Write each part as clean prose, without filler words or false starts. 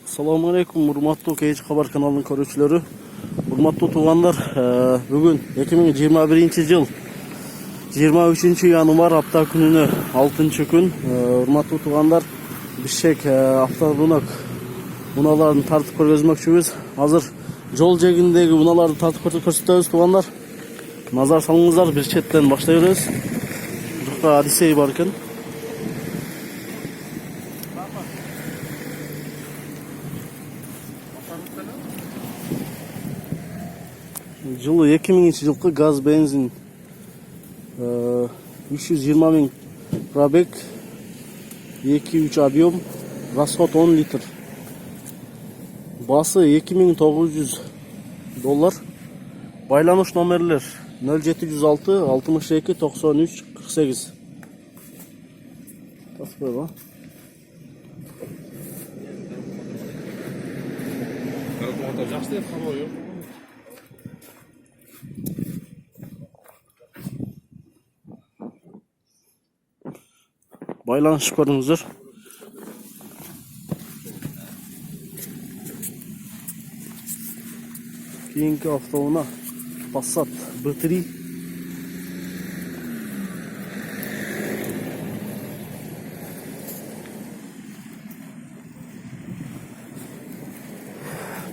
Assalamu alaikum, урматтуу Кейч Кабар каналынын көрүүчүлөрү. Урматтуу туугандар, бүгүн 2021 жыл 23 январь апта күнүнө 6 күн. Урматтуу туугандар, Бишкек авторынок унааларын тартып көргөзмөкчүбүз. Азыр жол жээгиндеги унааларды тартып көрсөтөбүз туугандар. Назар салыңыздар, бир четтен баштай беребиз. Жокта Одиссей бар экен. Жылы 2000 жылкы газ бензин 320 миң пробег, 2-3 объем, расход 10 литр. Басы $2900. Байланыш номерлер 0706 62 93 48. Tasbih var. Байланыш көрүңүздөр. Keyingi avtouna Passat B3.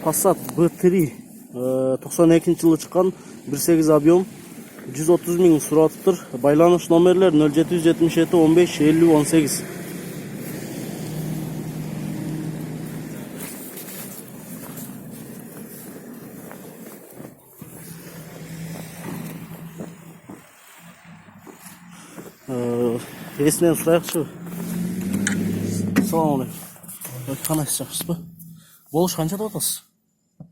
Passat B3 92 жылы чыккан, 1.8 объем, 130 миң суратыптыр. Байланыш номерлер 0777 15 50 18. Есінен сұрайықшы. Салам алейкум. Қана істейсіз бе? Болыш қанша да отасыз?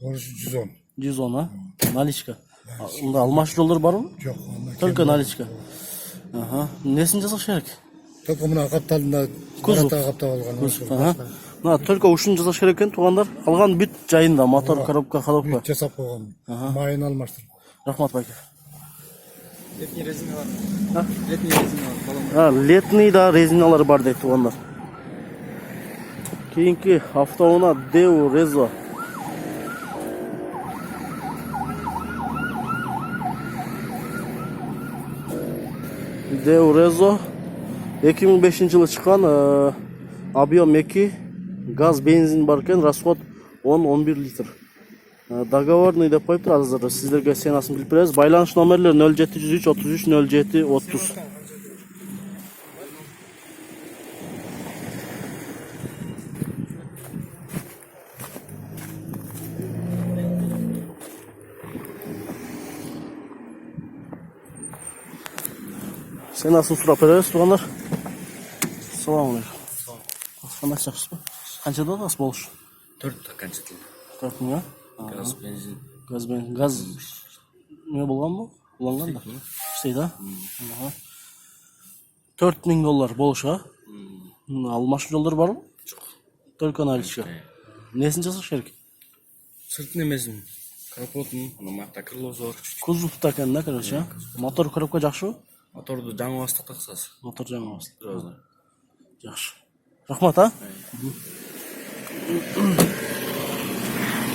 Болыш 110. 110, а? Наличка. Онда алмаш жолдар бар ма? Жоқ. Только наличка. Несін жасақ керек? Только мына қапталында қарата қаптап алған. Только ушын жасақ керек екен туғандар. Қалған бүт жайында, мотор, коробка, ходовка. Бүт жасап қойған. Майын алмаштыр. Рахмат байке. Летний резиналар. Летний резиналар. Летний да резиналар бар дейді туғандар. Кейінгі автоуна Deo Rezo. Deo Rezo 2005 жылы чыккан, объем 2, газ бензин бар экен, расход 10-11 литр. Договорный деп коюптур, азыр сиздерге сенасын билип беребиз. Байланыш номерлер 0703 33 07 30. Сенасын сурап беребиз туугандар. Салам алейкум. Кандай чаксыз ба? Канчада атасыз болуш? 4 канча тил. 4 миң, Газ бензин. Газ не болгон бу? Уланган да. Иштейт, а? $4000 болуш, а? Алмаш жолдор барбы? Жок. Только наличка. Несин жасаш керек? Сыртын эмесин. Капотун, марта крылосу бар. Кузовта экен да, короче. Мотор коробка жакшыбы? Моторду жаңы бастык таксыз. Мотор жаңы басты. Сразу. Жакшы. Рахмат, а?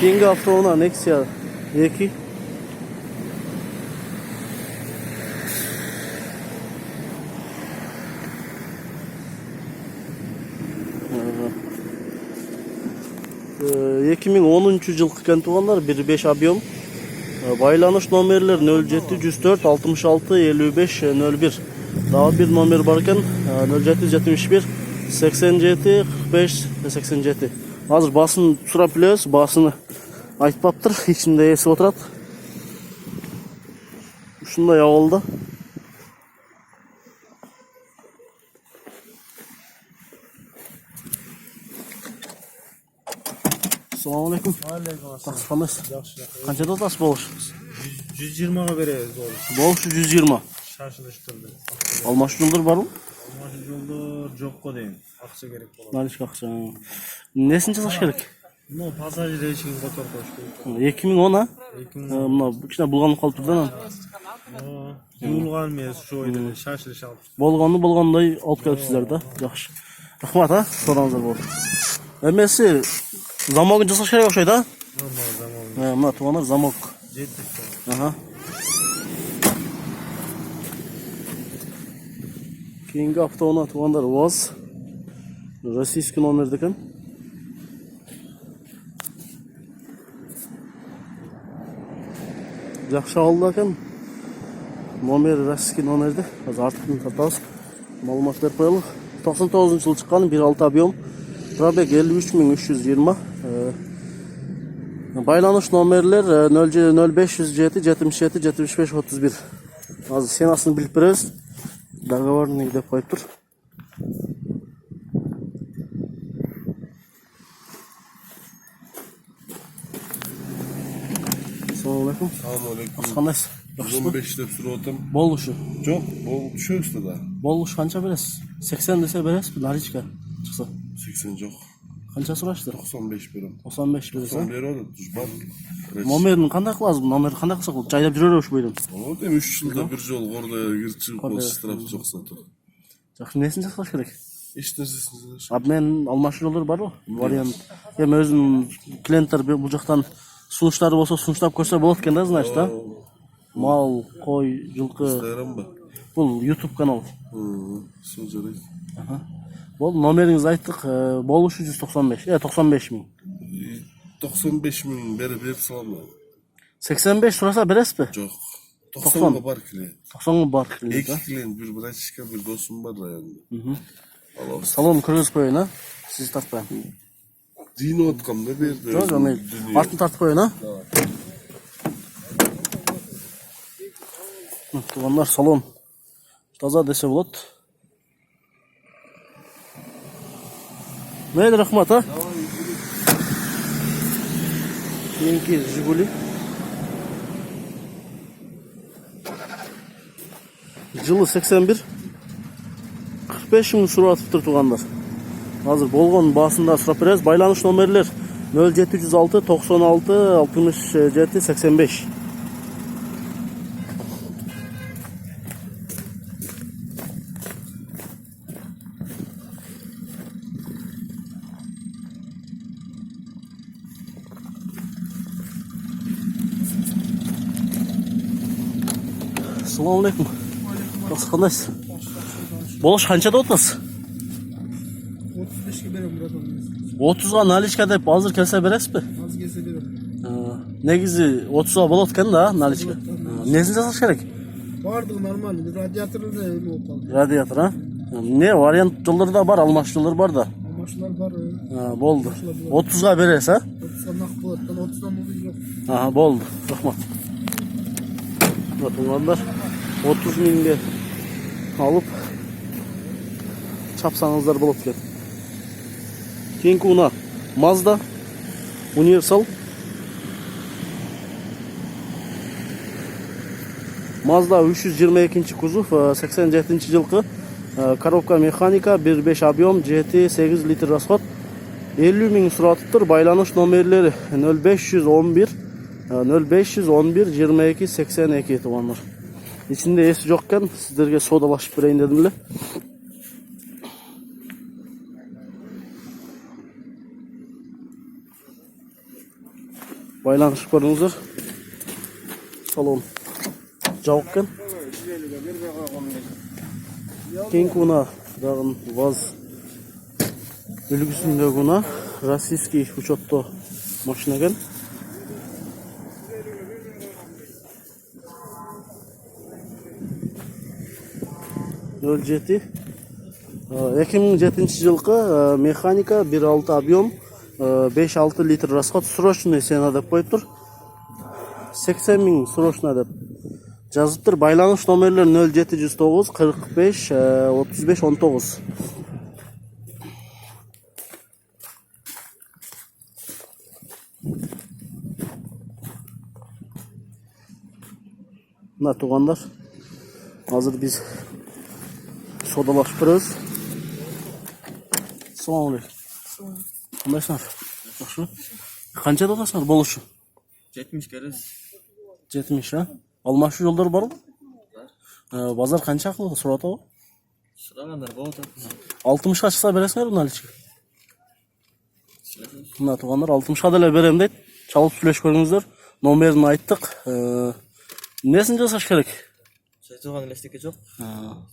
Кейинги автоуна Nexia 2. Ee, 2010 жылкы экен туугандар, 1.5 объем. Байланыш номерлер 0704 66 55 01. Дагы бир номер бар экен, 0771 87 45 87. Азыр басын сурап билебиз, басыны айтпаптыр, ичинде эсип отурат. Ушундай абалда. Assalamu alaikum. Алейкум ассалам. Таксы кандайсыз? Жакшы. Канчада атасыз болуш? 120-га беребиз болуш. Болушу 120. Шашылыш түрдө. Алмаш жолдор барбы? Алмаш жолдор жокко дейм. Акча керек болот. Наличка акча. Несин жасаш керек? Ну, пассажир эшигин котор коюш керек. 2010, а? 2010. Мына кичине булганып калыптыр да. Жуулган эмес, ошо бойдо шашылыш алып. Болгондой алып келипсиздер да. Жакшы. Рахмат, а? Сураңыздар болду. Эмеси Zamog'un жасаш керек o'xshaydi, ha? Normal zaman. Mana tuvanlar zamog. Jettik. Aha. Keyingi avtouna tuvanlar VAZ. Российский номерdi ekan. Yaxshi oldi ekan. Nomer российский номерdi. Hozir ortiqni topamiz. Ma'lumot berib qo'yaylik. 99-yil chiqqan 1.6 объем. Пробег 53320. Байланыш номерлер 0507 77 75 31. Hozir senasini bilib beramiz. Договорный deb qo'yib tur. Assalomu alaykum. Assalomu alaykum. Qanaqasiz? Yaxshimi? 15 deb so'radim. Bo'ldi shu. Yo'q, bu shu ustida. Bo'ldi qancha berasiz? 80 desa berasizmi? Narichka chiqsa. 80 yo'q. Qancha so'rashdi? 95 berim. 95 berasa. 90 beradi, tujban. Nomerini qanday qilasiz? Nomerni qanday qilsak bo'ladi? Joylab yuraverish bu yerdan. Ama dem 3 yılda bir yol orada girçi postraf yoksa da. Yaxshi, nesini saqlash kerak? Hech narsasini. Обмен almashish yo'llari bormi? Variant. Ham o'zim klientlar bu yoqdan sunishlari bo'lsa sunishlab ko'rsa bo'ladi ekan-da, значит, da. Mal, qo'y, yilqi. Instagram mı? Bu YouTube kanal. So'zarek. Aha. Bo'ldi, nomeringizni aytdik. Bo'lishi 195. 95 ming. 95 bin berib salamlar. 85 so'rasa berasizmi? Yo'q. 90 90 bar klient. 90 ga bor klient. İki klient bir bratişka bir dostum var da yani. Allah Salon kirgizib qo'ying, ha. Siz tartmayman. dini otqamda berdi. Yo'q, men ortni tartib qo'ying, ha. Tuvanlar salon. Toza desa bo'ladi. Mayli, rahmat, ha. Keyingi Jiguli. Yılı 81. 45 ming so'ratibdir tuganlar. Hozir bo'lgan basında so'rab beramiz. Байланыш nomerler 0706 96 67 85. Assalomu alaykum. Qanaqasiz? Bo'lish qanchada o'tasiz? 35 ga berem buradan. 30 ga nalichka deb hozir kelsa berasizmi? Az gelse berem. Negizi 30 ga bo'ladi ekan-da nalichka. Nesini jasash kerak? Vardı normal. Radyatörü de öyle oldu. Radiator, ha? Ne variant yo'llari da bor, almashish yo'llari bor da. Maşlar var. Bo'ldi. 30 ga berasiz, ha? 30'dan nak bulattan 30'dan oluyor yok. Aha, bo'ldi. Rahmat. Bakınlar 30 mingga alıp çapsanızlar bulup gelin. Keyingi una Mazda Universal. Mazda 322 kuzov 87 yılkı коробка mexanika 1.5 объем GT 8 litr расход 50 ming so'ratibdir. Байланыш номерлери 0511 0511 22 82 tuvanlar. İçinde esi yokken sizlerge sodalaşıp bereyim dedimle. Baylanışıp koyduğunuzlar. Salon javokken. Keyingi una dag'ın VAZ үлгүсүндөгү una российский учетто машина ekan. Nol jeti 2007 жылкы механика 1.6 объем 5-6 litr расход срочный сена деп коюп тур. 80 ming срочно деп жазыптыр. Байланыш номерлер 0709 45 35 19. Мына тугандар, азыр биз sodalaşıp duruz. Assalomu alaykum. Qandaysizlar? Yaxshimi? Qanchada otasizlar bo'lishni? 70 keriz. 70, ha? Almashish yo'llari bormi? Bozor qancha qildi so'rata u? So'raganlar bo'ldi. 60 ga chiqsa berasizlar nalichka? Mına tuğanlar 60'a da berem deyt. Çalıp süleş görüңүздөр. Номерин айттык. Несин жасаш керек? Сайтылган элестикке жок.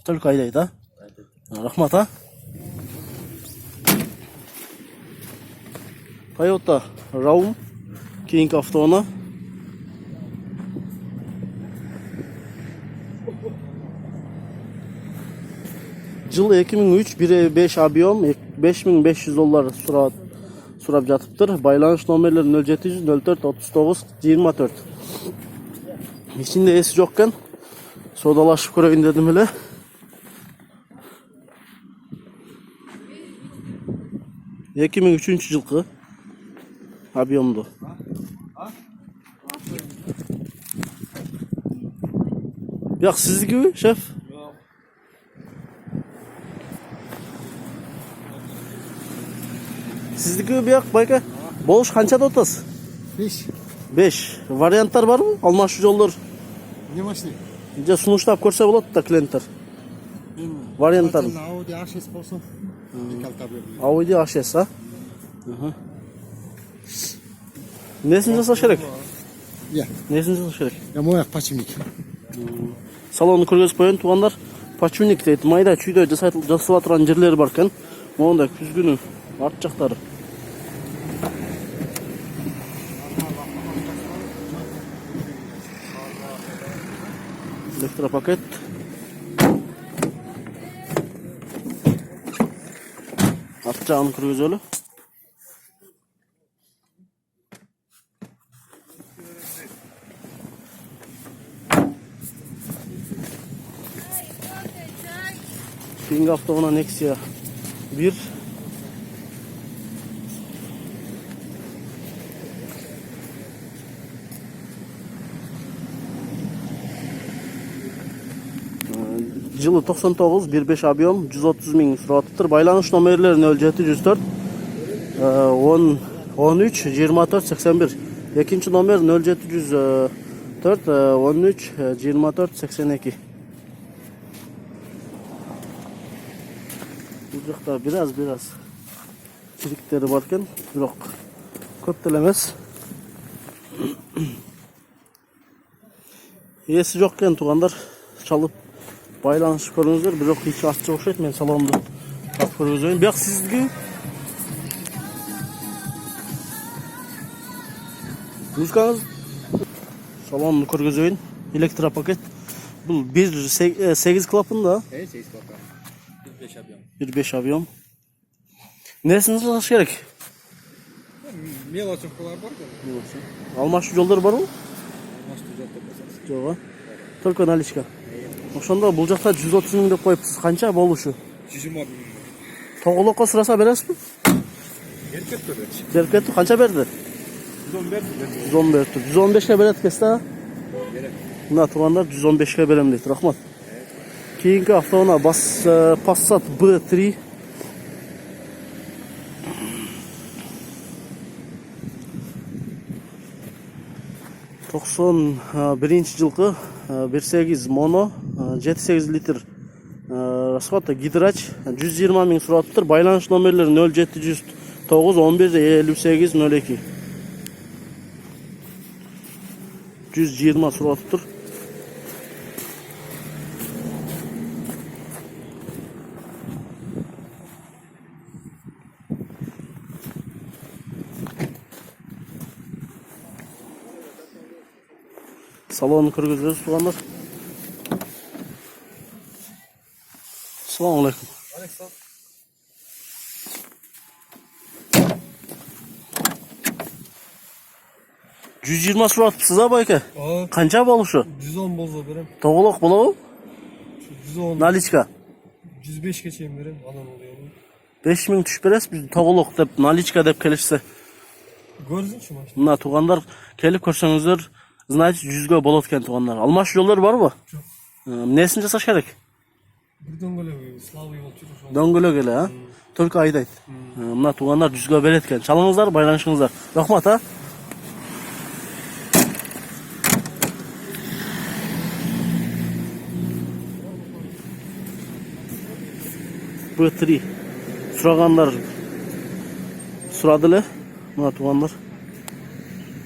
Только айдайт, а? Рахмат, а? Toyota Raum keyingi avtouna. Жыл 2003 1.5 объем 5500 доллар сурап жатыптыр. Байланыш номерлери 0700 04 39 24. İçinde esi jokken sodalaşıp көрөйүн dedim эле. Эки миң үчүнчү жылкы объемду. Бияк сиздикиби, шеф? Сиздикиби бияк, байка? Болуш канчада отасыз? 5. 5. Варианттар барбы? Алмашуу жолдор. Не машина? Же сунуштап көрсө болот да клиенттер. Варианттар. Audi A6 болсо. Audi A6, а? Несин жасаш керек? Я. Несин жасаш керек? Я мой почемник. Салонду көргөзүп коеюн туугандар. Почуник дейт. Майда чүйдө жасап турган жерлери бар экен. Монда күзгүнү арт жактары. Электропакет. Арт жагын көргөзөлү. Keyingi avtouna Nexia 1. Жылы 99 1.5 объем 130 миң сурап. Байланыш номерлери 0704 10 13 24 81. Экинчи номер 0704 13 24 82. Бул жакта бираз чириктери бар экен, бирок көп деле эмес. Эси жок экен туугандар. Чалып байланыш көрүңүздөр, бирок ичи аччы окшойт. Мен салонду тартып көргөзөйүн. Бияк сиздики? Музыкаңыз? Салонду көргөзөйүн. Электропакет. Бул 8 клапан да? 8 клапан. 5 объем. 1.5 объем. Несин жасаш керек? Мелочевкалар бар да. Алмашуу жолдор барбы? Алмашуу жок деп койсоңуз. Жок. Только наличка. Ошондо бул жакта 130 миң деп коюпсуз. Канча болушу? 120 миң. Тоголокко сураса бересизби? Берип кетти. Канча берди? 110 берди. 115ке берет экенсиз да? Берет. Мына туугандар 115ке берем дейт. Рахмат. Keyingi avtouna Passat B3. Tokson birinci жылкы 1.8 mono 7-8 литр расход гидрач 120 миң сураттыр. Байланыш номерлери 0709 11 58 02. 120 сураттыр. Salonu көргөзөбүз туугандар. Assalamu alaikum. Александр. 120 суратыпсыз а байка? Канча болушу? 110 болсо берем. Тоголок болобу? 110. Наличка. 105ке чейин берем. Анан oluyor. 5 миң түшүп бересиз, биз тоголок деп, наличка деп келишсе. Көрсүңчү машина. Мына туугандар келип көрсөңүздөр, значит 100гө болот экен туугандар. Алмашуу жолдор барбы? Жок. Эмнесин жасаш керек? Бир дөңгөлөк слабый болуп жүрүш. Дөңгөлөк эле, а? Только айдайт. Мына туугандар 100гө берет экен. Чалыңыздар, байланышыңыздар. Рахмат, а? B3 сурагандар сурады эле. Muna tuğanlar.